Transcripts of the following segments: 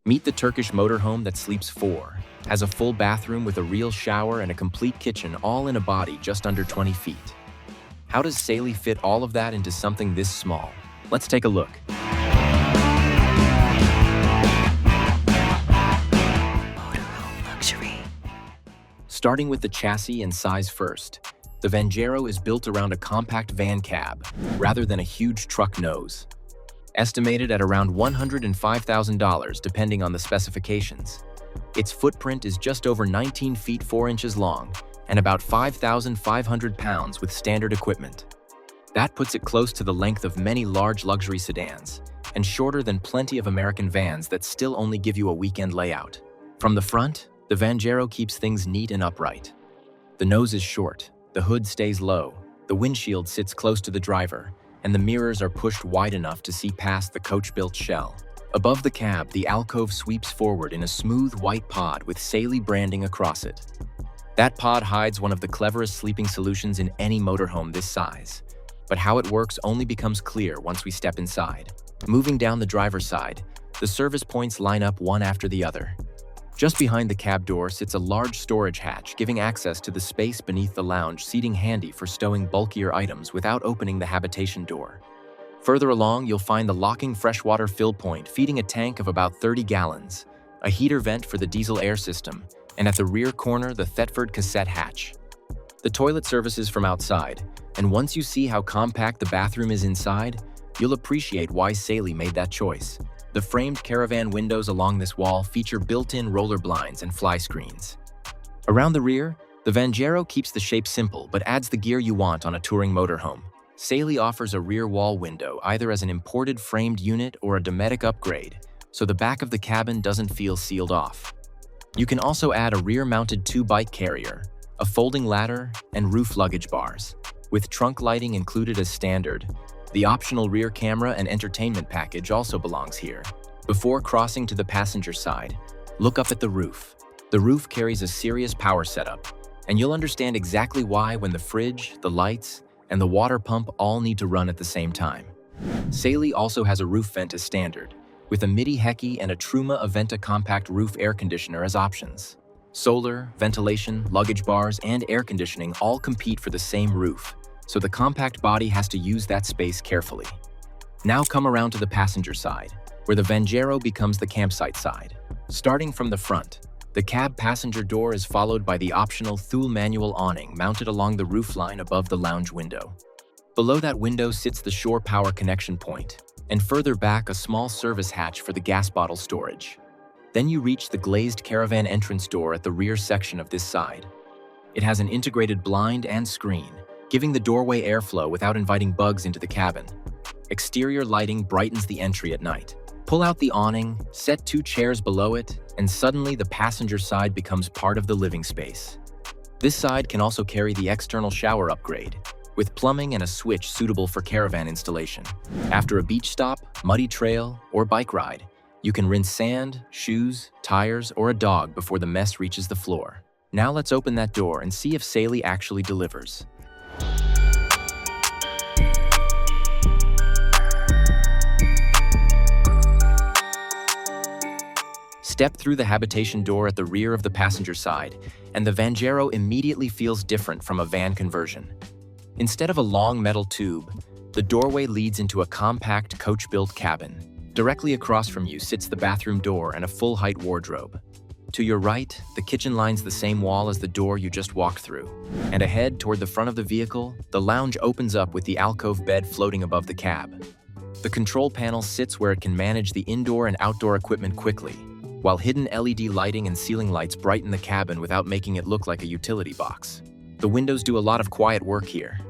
Meet the Turkish motorhome that sleeps four, has a full bathroom with a real shower and a complete kitchen all in a body just under 20 feet. How does SALY fit all of that into something this small? Let's take a look. Motorhome luxury. Starting with the chassis and size first, the Vanjero is built around a compact van cab rather than a huge truck nose. Estimated at around $105,000 depending on the specifications. Its footprint is just over 19 feet 4 inches long and about 5,500 pounds with standard equipment. That puts it close to the length of many large luxury sedans and shorter than plenty of American vans that still only give you a weekend layout. From the front, the Vanjero keeps things neat and upright. The nose is short, the hood stays low, the windshield sits close to the driver, and the mirrors are pushed wide enough to see past the coach-built shell. Above the cab, the alcove sweeps forward in a smooth white pod with SALY branding across it. That pod hides one of the cleverest sleeping solutions in any motorhome this size. But how it works only becomes clear once we step inside. Moving down the driver's side, the service points line up one after the other. Just behind the cab door sits a large storage hatch, giving access to the space beneath the lounge seating handy for stowing bulkier items without opening the habitation door. Further along, you'll find the locking freshwater fill point feeding a tank of about 30 gallons, a heater vent for the diesel air system, and at the rear corner, the Thetford cassette hatch. The toilet services from outside, and once you see how compact the bathroom is inside, you'll appreciate why SALY made that choice. The framed caravan windows along this wall feature built-in roller blinds and fly screens. Around the rear, the Vanjero keeps the shape simple but adds the gear you want on a touring motorhome. SALY offers a rear wall window either as an imported framed unit or a Dometic upgrade, so the back of the cabin doesn't feel sealed off. You can also add a rear-mounted 2-bike carrier, a folding ladder, and roof luggage bars. With trunk lighting included as standard, the optional rear camera and entertainment package also belongs here. Before crossing to the passenger side, look up at the roof. The roof carries a serious power setup, and you'll understand exactly why when the fridge, the lights, and the water pump all need to run at the same time. SALY also has a roof vent as standard, with a MIDI-Heki and a Truma Aventa compact roof air conditioner as options. Solar, ventilation, luggage bars, and air conditioning all compete for the same roof, so the compact body has to use that space carefully. Now come around to the passenger side, where the Vanjero becomes the campsite side. Starting from the front, the cab passenger door is followed by the optional Thule manual awning mounted along the roofline above the lounge window. Below that window sits the shore power connection point, and further back a small service hatch for the gas bottle storage. Then you reach the glazed caravan entrance door at the rear section of this side. It has an integrated blind and screen, giving the doorway airflow without inviting bugs into the cabin. Exterior lighting brightens the entry at night. Pull out the awning, set 2 chairs below it, and suddenly the passenger side becomes part of the living space. This side can also carry the external shower upgrade, with plumbing and a switch suitable for caravan installation. After a beach stop, muddy trail, or bike ride, you can rinse sand, shoes, tires, or a dog before the mess reaches the floor. Now let's open that door and see if SALY actually delivers. Step through the habitation door at the rear of the passenger side, and the Vanjero immediately feels different from a van conversion. Instead of a long metal tube, the doorway leads into a compact coach-built cabin. Directly across from you sits the bathroom door and a full-height wardrobe. To your right, the kitchen lines the same wall as the door you just walked through. And ahead, toward the front of the vehicle, the lounge opens up with the alcove bed floating above the cab. The control panel sits where it can manage the indoor and outdoor equipment quickly, while hidden LED lighting and ceiling lights brighten the cabin without making it look like a utility box. The windows do a lot of quiet work here.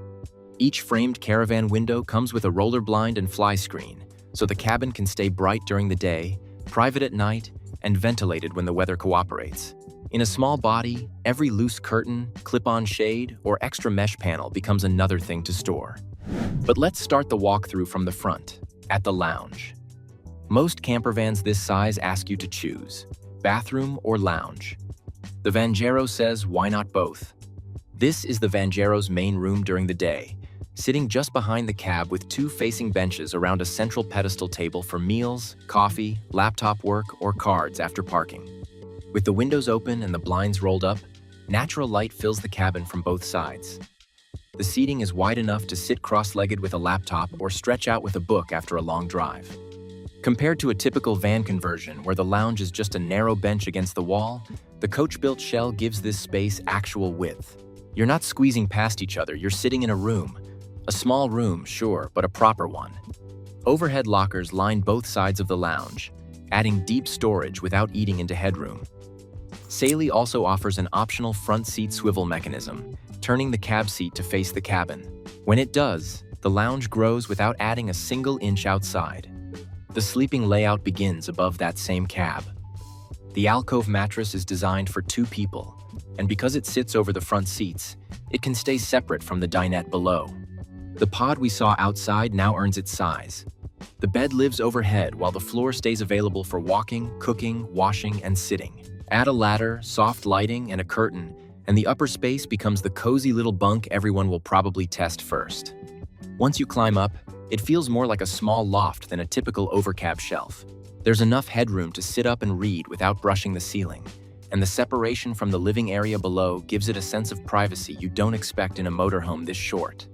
Each framed caravan window comes with a roller blind and fly screen, so the cabin can stay bright during the day, private at night, and ventilated when the weather cooperates. In a small body, every loose curtain, clip-on shade, or extra mesh panel becomes another thing to store. But let's start the walkthrough from the front, at the lounge. Most camper vans this size ask you to choose, bathroom or lounge. The Vanjero says, why not both? This is the Vanjero's main room during the day, sitting just behind the cab with two facing benches around a central pedestal table for meals, coffee, laptop work, or cards after parking. With the windows open and the blinds rolled up, natural light fills the cabin from both sides. The seating is wide enough to sit cross-legged with a laptop or stretch out with a book after a long drive. Compared to a typical van conversion where the lounge is just a narrow bench against the wall, the coach-built shell gives this space actual width. You're not squeezing past each other, you're sitting in a room. A small room, sure, but a proper one. Overhead lockers line both sides of the lounge, adding deep storage without eating into headroom. SALY also offers an optional front seat swivel mechanism, turning the cab seat to face the cabin. When it does, the lounge grows without adding a single inch outside. The sleeping layout begins above that same cab. The alcove mattress is designed for 2 people, and because it sits over the front seats, it can stay separate from the dinette below. The pod we saw outside now earns its size. The bed lives overhead while the floor stays available for walking, cooking, washing, and sitting. Add a ladder, soft lighting, and a curtain, and the upper space becomes the cozy little bunk everyone will probably test first. Once you climb up, it feels more like a small loft than a typical overcab shelf. There's enough headroom to sit up and read without brushing the ceiling, and the separation from the living area below gives it a sense of privacy you don't expect in a motorhome this short.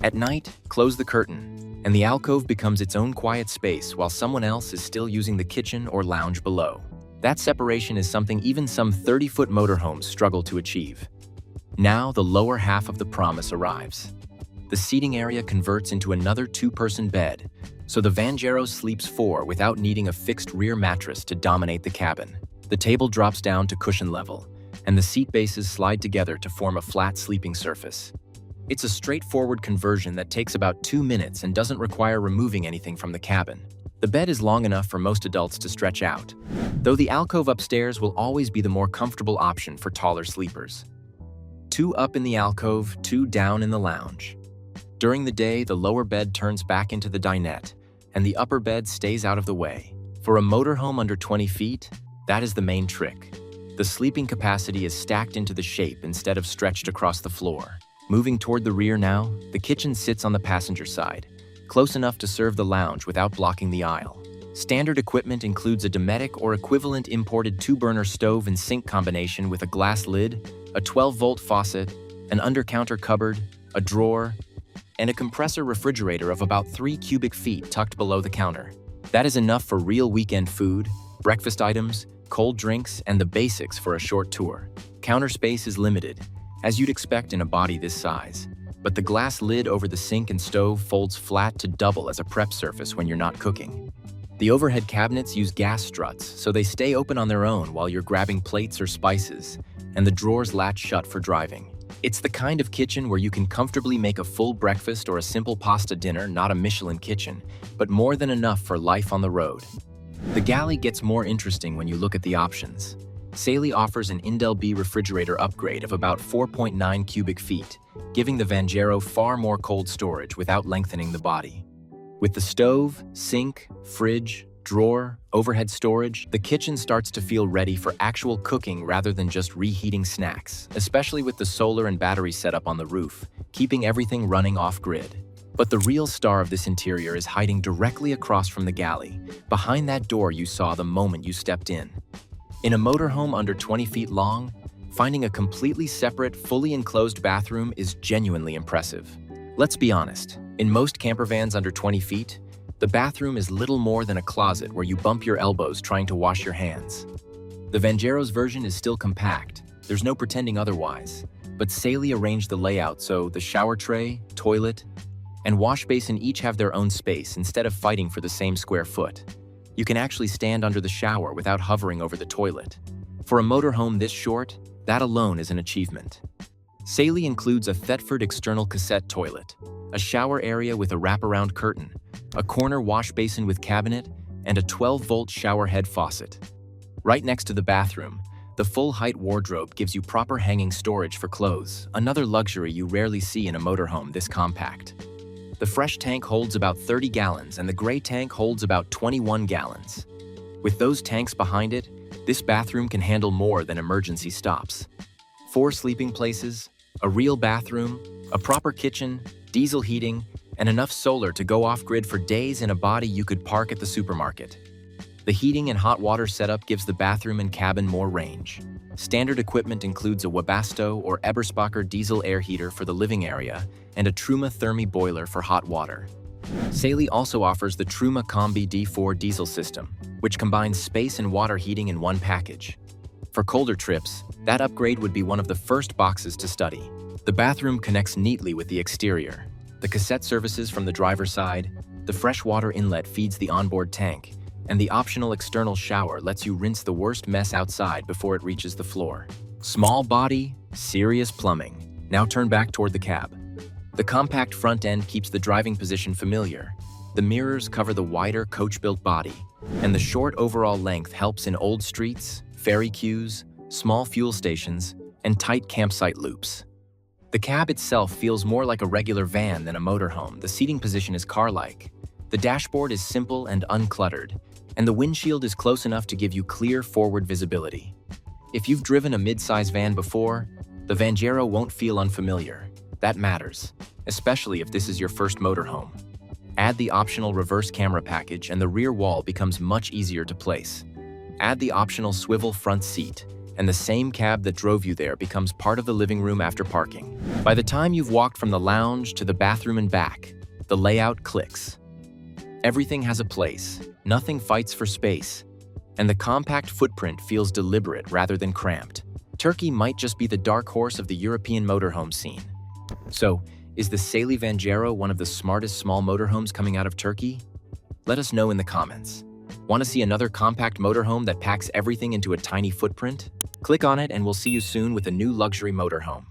At night, close the curtain, and the alcove becomes its own quiet space while someone else is still using the kitchen or lounge below. That separation is something even some 30-foot motorhomes struggle to achieve. Now the lower half of the promise arrives. The seating area converts into another 2-person bed, so the Vanjero sleeps 4 without needing a fixed rear mattress to dominate the cabin. The table drops down to cushion level, and the seat bases slide together to form a flat sleeping surface. It's a straightforward conversion that takes about 2 minutes and doesn't require removing anything from the cabin. The bed is long enough for most adults to stretch out, though the alcove upstairs will always be the more comfortable option for taller sleepers. 2 up in the alcove, 2 down in the lounge. During the day, the lower bed turns back into the dinette, and the upper bed stays out of the way. For a motorhome under 20 feet, that is the main trick. The sleeping capacity is stacked into the shape instead of stretched across the floor. Moving toward the rear now, the kitchen sits on the passenger side, close enough to serve the lounge without blocking the aisle. Standard equipment includes a Dometic or equivalent imported 2-burner stove and sink combination with a glass lid, a 12-volt faucet, an under-counter cupboard, a drawer, and a compressor refrigerator of about 3 cubic feet tucked below the counter. That is enough for real weekend food, breakfast items, cold drinks, and the basics for a short tour. Counter space is limited, as you'd expect in a body this size, but the glass lid over the sink and stove folds flat to double as a prep surface when you're not cooking. The overhead cabinets use gas struts, so they stay open on their own while you're grabbing plates or spices, and the drawers latch shut for driving. It's the kind of kitchen where you can comfortably make a full breakfast or a simple pasta dinner, not a Michelin kitchen, but more than enough for life on the road. The galley gets more interesting when you look at the options. SALY offers an Indel-B refrigerator upgrade of about 4.9 cubic feet, giving the Vanjero far more cold storage without lengthening the body. With the stove, sink, fridge, drawer, overhead storage, the kitchen starts to feel ready for actual cooking rather than just reheating snacks, especially with the solar and battery setup on the roof, keeping everything running off-grid. But the real star of this interior is hiding directly across from the galley, behind that door you saw the moment you stepped in. In a motorhome under 20 feet long, finding a completely separate, fully enclosed bathroom is genuinely impressive. Let's be honest, in most camper vans under 20 feet, the bathroom is little more than a closet where you bump your elbows trying to wash your hands. The Vanjero's version is still compact, there's no pretending otherwise, but SALY arranged the layout so the shower tray, toilet, and wash basin each have their own space instead of fighting for the same square foot. You can actually stand under the shower without hovering over the toilet. For a motorhome this short, that alone is an achievement. SALY includes a Thetford external cassette toilet, a shower area with a wraparound curtain, a corner wash basin with cabinet, and a 12-volt shower head faucet. Right next to the bathroom, the full-height wardrobe gives you proper hanging storage for clothes, another luxury you rarely see in a motorhome this compact. The fresh tank holds about 30 gallons and the gray tank holds about 21 gallons. With those tanks behind it, this bathroom can handle more than emergency stops. 4 sleeping places, a real bathroom, a proper kitchen, diesel heating, and enough solar to go off-grid for days in a body you could park at the supermarket. The heating and hot water setup gives the bathroom and cabin more range. Standard equipment includes a Webasto or Eberspächer diesel air heater for the living area and a Truma Therme boiler for hot water. SALY also offers the Truma Combi D4 diesel system, which combines space and water heating in one package. For colder trips, that upgrade would be one of the first boxes to study. The bathroom connects neatly with the exterior. The cassette services from the driver's side, the freshwater inlet feeds the onboard tank, and the optional external shower lets you rinse the worst mess outside before it reaches the floor. Small body, serious plumbing. Now turn back toward the cab. The compact front end keeps the driving position familiar. The mirrors cover the wider coach-built body, and the short overall length helps in old streets, ferry queues, small fuel stations, and tight campsite loops. The cab itself feels more like a regular van than a motorhome. The seating position is car-like. The dashboard is simple and uncluttered, and the windshield is close enough to give you clear forward visibility. If you've driven a mid-size van before, the Vanjero won't feel unfamiliar. That matters, especially if this is your first motorhome. Add the optional reverse camera package and the rear wall becomes much easier to place. Add the optional swivel front seat, and the same cab that drove you there becomes part of the living room after parking. By the time you've walked from the lounge to the bathroom and back, the layout clicks. Everything has a place, nothing fights for space, and the compact footprint feels deliberate rather than cramped. Turkey might just be the dark horse of the European motorhome scene. So, is the SALY Vanjero one of the smartest small motorhomes coming out of Turkey? Let us know in the comments. Want to see another compact motorhome that packs everything into a tiny footprint? Click on it and we'll see you soon with a new luxury motorhome.